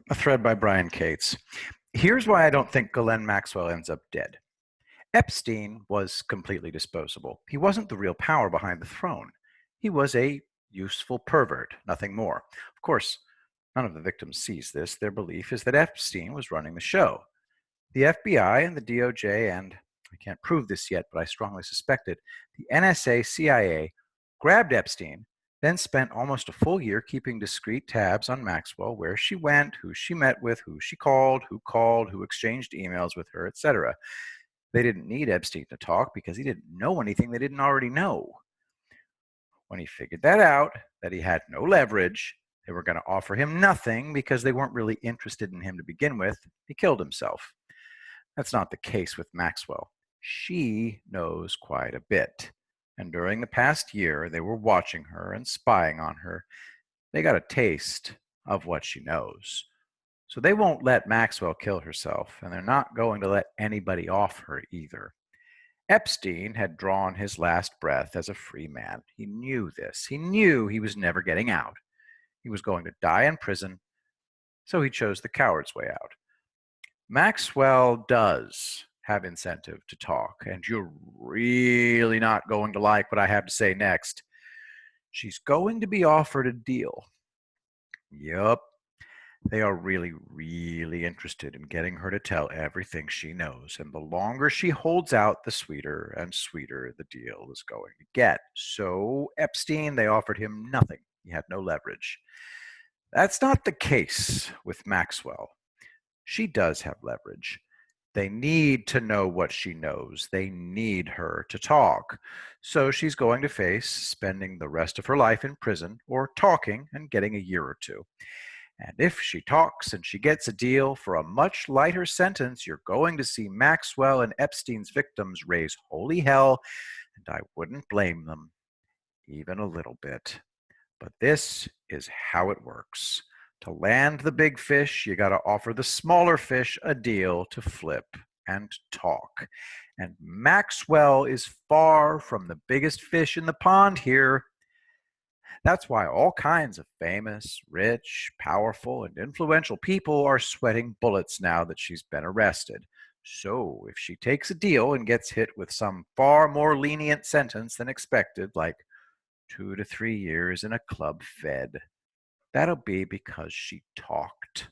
A thread by Brian Cates. Here's why I don't think Ghislaine Maxwell ends up dead. Epstein was completely disposable. He wasn't the real power behind the throne. He was a useful pervert, nothing more. Of course, none of the victims sees this. Their belief is that Epstein was running the show. The FBI and the DOJ, and I can't prove this yet, but I strongly suspect it, the NSA, CIA grabbed Epstein, then spent almost a full year keeping discreet tabs on Maxwell, where she went, who she met with, who she called, who exchanged emails with her, etc. They didn't need Epstein to talk because he didn't know anything they didn't already know. When he figured that out, that he had no leverage, they were going to offer him nothing because they weren't really interested in him to begin with, he killed himself. That's not the case with Maxwell. She knows quite a bit. And during the past year, they were watching her and spying on her. They got a taste of what she knows. So they won't let Maxwell kill herself, and they're not going to let anybody off her either. Epstein had drawn his last breath as a free man. He knew this. He knew he was never getting out. He was going to die in prison, so he chose the coward's way out. Maxwell does have incentive to talk, and you're really not going to like what I have to say next. She's going to be offered a deal. Yup, they are really, really interested in getting her to tell everything she knows, and the longer she holds out, the sweeter and sweeter the deal is going to get. So Epstein, they offered him nothing. He had no leverage. That's not the case with Maxwell. She does have leverage. They need to know what she knows. They need her to talk. So she's going to face spending the rest of her life in prison or talking and getting a year or two. And if she talks and she gets a deal for a much lighter sentence, you're going to see Maxwell and Epstein's victims raise holy hell, and I wouldn't blame them, even a little bit. But this is how it works. To land the big fish, you got to offer the smaller fish a deal to flip and talk. And Maxwell is far from the biggest fish in the pond here. That's why all kinds of famous, rich, powerful, and influential people are sweating bullets now that she's been arrested. So if she takes a deal and gets hit with some far more lenient sentence than expected, like 2 to 3 years in a club fed, that'll be because she talked.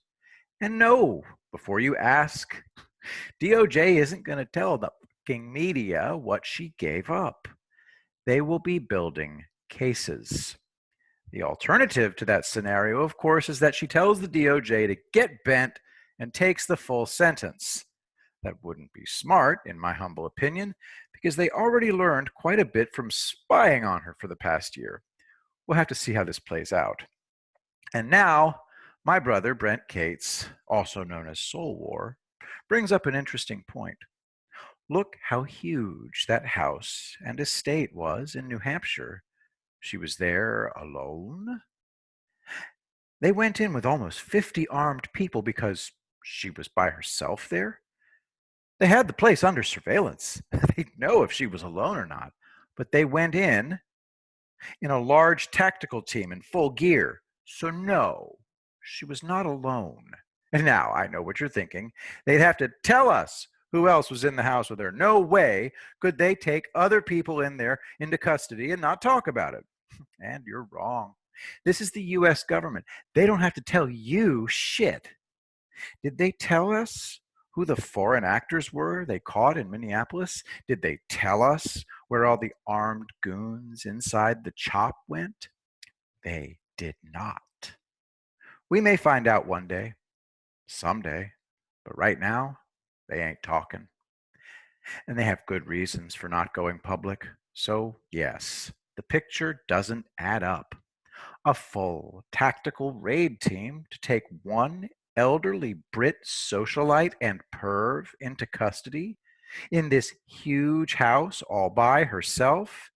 And no, before you ask, DOJ isn't going to tell the fucking media what she gave up. They will be building cases. The alternative to that scenario, of course, is that she tells the DOJ to get bent and takes the full sentence. That wouldn't be smart, in my humble opinion, because they already learned quite a bit from spying on her for the past year. We'll have to see how this plays out. And now, my brother, Brent Cates, also known as Soul War, brings up an interesting point. Look how huge that house and estate was in New Hampshire. She was there alone. They went in with almost 50 armed people because she was by herself there. They had the place under surveillance. They'd know if she was alone or not. But they went in a large tactical team in full gear. So no, she was not alone. And now I know what you're thinking. They'd have to tell us who else was in the house with her. No way could they take other people in there into custody and not talk about it. And you're wrong. This is the US government. They don't have to tell you shit. Did they tell us who the foreign actors were they caught in Minneapolis? Did they tell us where all the armed goons inside the CHOP went? They did not. We may find out one day, someday, but right now, they ain't talking. And they have good reasons for not going public. So, yes, the picture doesn't add up. A full tactical raid team to take one elderly Brit socialite and perv into custody in this huge house all by herself.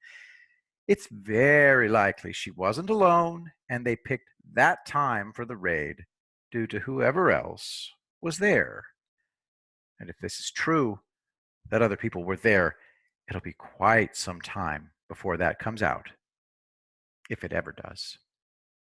It's very likely she wasn't alone, and they picked that time for the raid due to whoever else was there. And if this is true, that other people were there, it'll be quite some time before that comes out, if it ever does.